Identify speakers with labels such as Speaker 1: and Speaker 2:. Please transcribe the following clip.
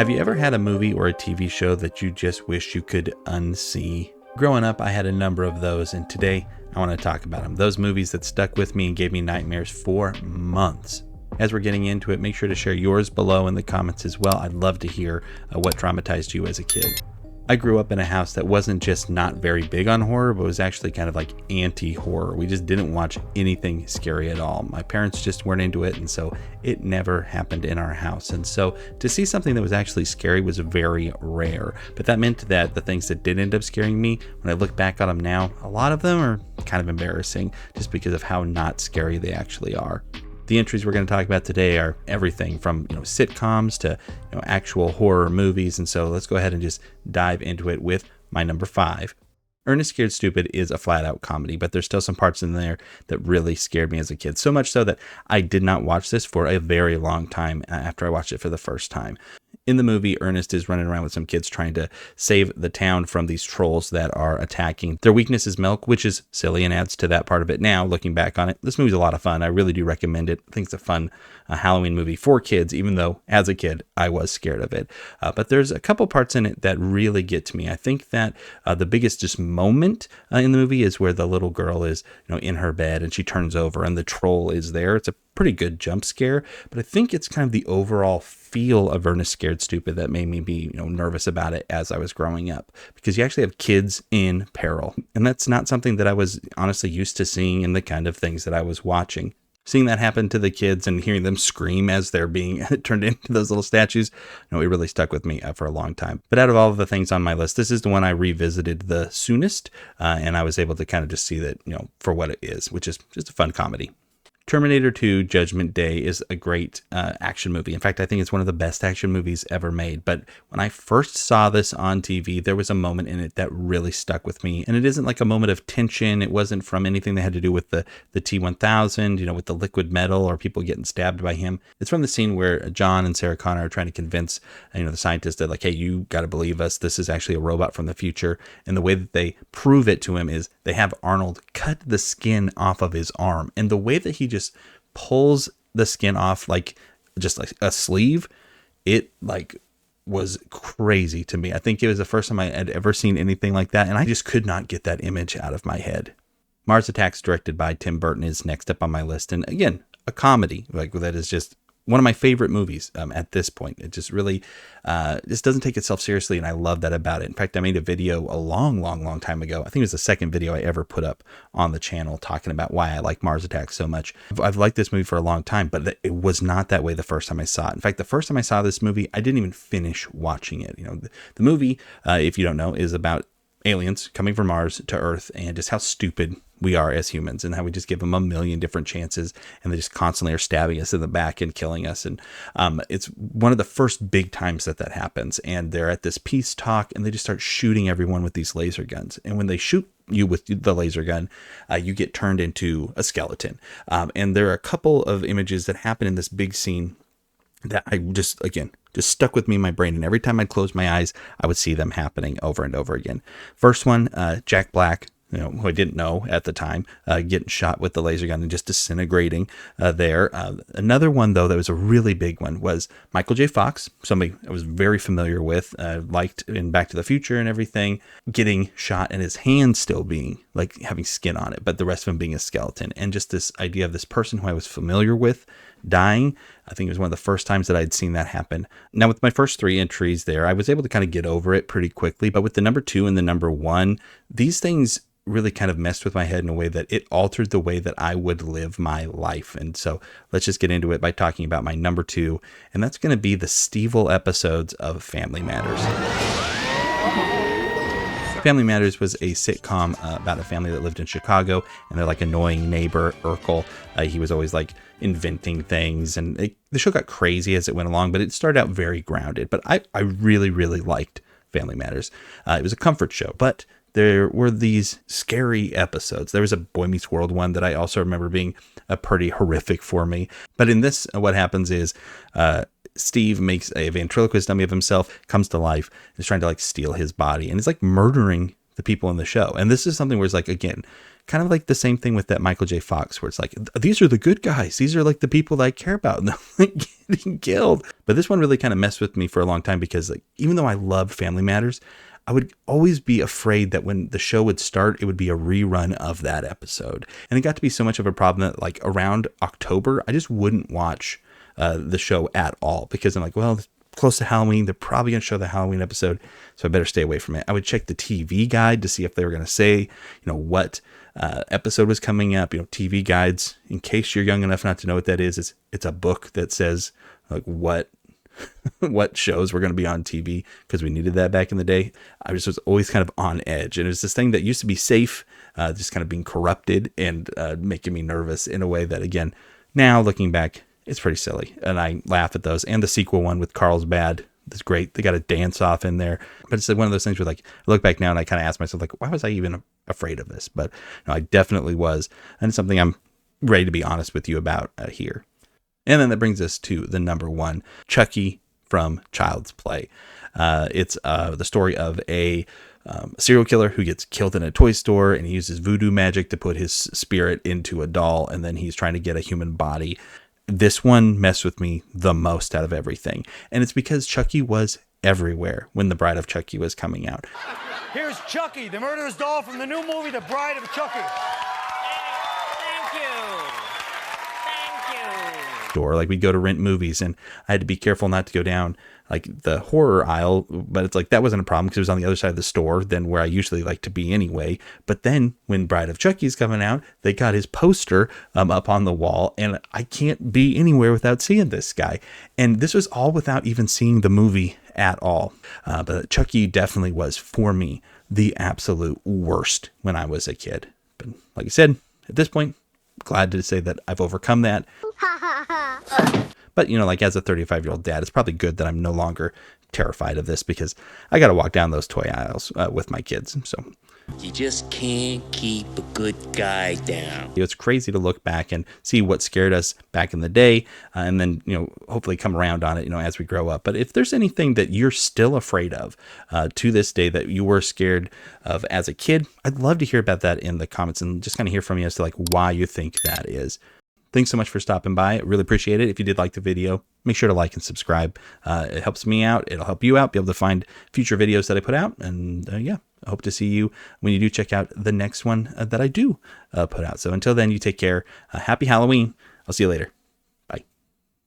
Speaker 1: Have you ever had a movie or a TV show that you just wish you could unsee? Growing up, I had a number of those, and today I want to talk about them. Those movies that stuck with me and gave me nightmares for months. As we're getting into it, make sure to share yours below in the comments as well. I'd love to hear what traumatized you as a kid. I grew up in a house that wasn't just not very big on horror, but was actually kind of like anti-horror. We just didn't watch anything scary at all. My parents just weren't into it, and so it never happened in our house. And so to see something that was actually scary was very rare. But that meant that the things that did end up scaring me, when I look back on them now, a lot of them are kind of embarrassing just because of how not scary they actually are. The entries we're going to talk about today are everything from sitcoms to actual horror movies, and so let's go ahead and just dive into it with my number 5. Ernest Scared Stupid is a flat-out comedy, but there's still some parts in there that really scared me as a kid, so much so that I did not watch this for a very long time after I watched it for the first time. In the movie, Ernest is running around with some kids trying to save the town from these trolls that are attacking. Their weakness is milk, which is silly and adds to that part of it now, looking back on it. This movie's a lot of fun. I really do recommend it. I think it's a fun Halloween movie for kids, even though as a kid, I was scared of it. But there's a couple parts in it that really get to me. I think that the biggest just moment in the movie is where the little girl is in her bed and she turns over and the troll is there. It's a pretty good jump scare, but I think it's kind of the overall feel of Ernest Scared Stupid that made me be nervous about it as I was growing up, because you actually have kids in peril, and that's not something that I was honestly used to seeing in the kind of things that I was watching. Seeing that happen to the kids and hearing them scream as they're being turned into those little statues, it really stuck with me for a long time. But out of all of the things on my list, this is the one I revisited the soonest, and I was able to kind of just see that for what it is, which is just a fun comedy. Terminator 2 Judgment Day is a great action movie. In fact, I think it's one of the best action movies ever made. But when I first saw this on TV, there was a moment in it that really stuck with me. And it isn't like a moment of tension. It wasn't from anything that had to do with the T-1000, with the liquid metal or people getting stabbed by him. It's from the scene where John and Sarah Connor are trying to convince the scientist that hey, you got to believe us. This is actually a robot from the future. And the way that they prove it to him is they have Arnold cut the skin off of his arm. And the way that he just pulls the skin off like a sleeve, it was crazy to me. I think it was the first time I had ever seen anything like that, and I just could not get that image out of my head. Mars Attacks, directed by Tim Burton, is next up on my list, and again, a comedy that is just one of my favorite movies at this point. It just really just doesn't take itself seriously, and I love that about it. In fact, I made a video a long time ago. I think it was the second video I ever put up on the channel talking about why I like Mars Attacks so much. I've liked this movie for a long time, but it was not that way the first time I saw it. In fact, the first time I saw this movie, I didn't even finish watching it. The movie, if you don't know, is about aliens coming from Mars to Earth and just how stupid we are as humans and how we just give them a million different chances and they just constantly are stabbing us in the back and killing us. And it's one of the first big times that happens, and they're at this peace talk and they just start shooting everyone with these laser guns. And when they shoot you with the laser gun, you get turned into a skeleton. And there are a couple of images that happen in this big scene that I just stuck with me in my brain. And every time I'd close my eyes, I would see them happening over and over again. First one, Jack Black, who I didn't know at the time, getting shot with the laser gun and just disintegrating there. Another one, though, that was a really big one was Michael J. Fox, somebody I was very familiar with, liked in Back to the Future and everything, getting shot and his hand still being having skin on it, but the rest of him being a skeleton. And just this idea of this person who I was familiar with dying, I think it was one of the first times that I'd seen that happen. Now, with my first 3 entries there, I was able to kind of get over it pretty quickly, but with the number 2 and the number 1, these things really kind of messed with my head in a way that it altered the way that I would live my life. And so let's just get into it by talking about my number 2, and that's going to be the Stevil episodes of Family Matters. Family Matters was a sitcom about a family that lived in Chicago, and they're annoying neighbor Urkel. He was always inventing things, and the show got crazy as it went along, but it started out very grounded. But I really liked Family Matters. It was a comfort show, but there were these scary episodes. There was a Boy Meets World one that I also remember being pretty horrific for me. But in this, what happens is Steve makes a ventriloquist dummy of himself, comes to life, and is trying to steal his body, and is murdering the people in the show. And this is something where it's again, kind of like the same thing with that Michael J. Fox, where it's like, these are the good guys. These are like the people that I care about, and they're like getting killed. But this one really kind of messed with me for a long time because, like, even though I loved Family Matters, I would always be afraid that when the show would start, it would be a rerun of that episode. And it got to be so much of a problem that, like, around October, I just wouldn't watch the show at all, because I'm like, well, it's close to Halloween, they're probably going to show the Halloween episode, so I better stay away from it. I would check the TV guide to see if they were going to say, what episode was coming up. TV guides, in case you're young enough not to know what that is, it's a book that says like what shows were going to be on TV, because we needed that back in the day. I was always kind of on edge, and it was this thing that used to be safe, just kind of being corrupted and making me nervous in a way that, again, now looking back, it's pretty silly, and I laugh at those. And the sequel one with Carlsbad, it's great. They got a dance off in there, but it's one of those things where, like, I look back now and I kind of ask myself, like, why was I even afraid of this? But no, I definitely was, and it's something I'm ready to be honest with you about here. And then that brings us to the number one, Chucky from Child's Play. It's the story of a serial killer who gets killed in a toy store, and he uses voodoo magic to put his spirit into a doll, and then he's trying to get a human body. This one messed with me the most out of everything. And it's because Chucky was everywhere when The Bride of Chucky was coming out.
Speaker 2: Here's Chucky, the murderous doll from the new movie, The Bride of Chucky.
Speaker 1: Door. Like, we'd go to rent movies, and I had to be careful not to go down like the horror aisle, but it's like that wasn't a problem because it was on the other side of the store than where I usually like to be anyway. But then when Bride of Chucky's coming out, they got his poster up on the wall, and I can't be anywhere without seeing this guy. And this was all without even seeing the movie at all. But Chucky definitely was, for me, the absolute worst when I was a kid. But like I said, at this point, glad to say that I've overcome that. But, like, as a 35-year-old dad, it's probably good that I'm no longer terrified of this, because I got to walk down those toy aisles with my kids. So
Speaker 3: you just can't keep a good guy down.
Speaker 1: It's crazy to look back and see what scared us back in the day, and then, hopefully come around on it, as we grow up. But if there's anything that you're still afraid of to this day that you were scared of as a kid, I'd love to hear about that in the comments and just kind of hear from you as to, like, why you think that is. Thanks so much for stopping by. I really appreciate it. If you did like the video, make sure to like and subscribe. It helps me out. It'll help you out, be able to find future videos that I put out. And I hope to see you when you do check out the next one that I do put out. So until then, you take care. Happy Halloween. I'll see you later.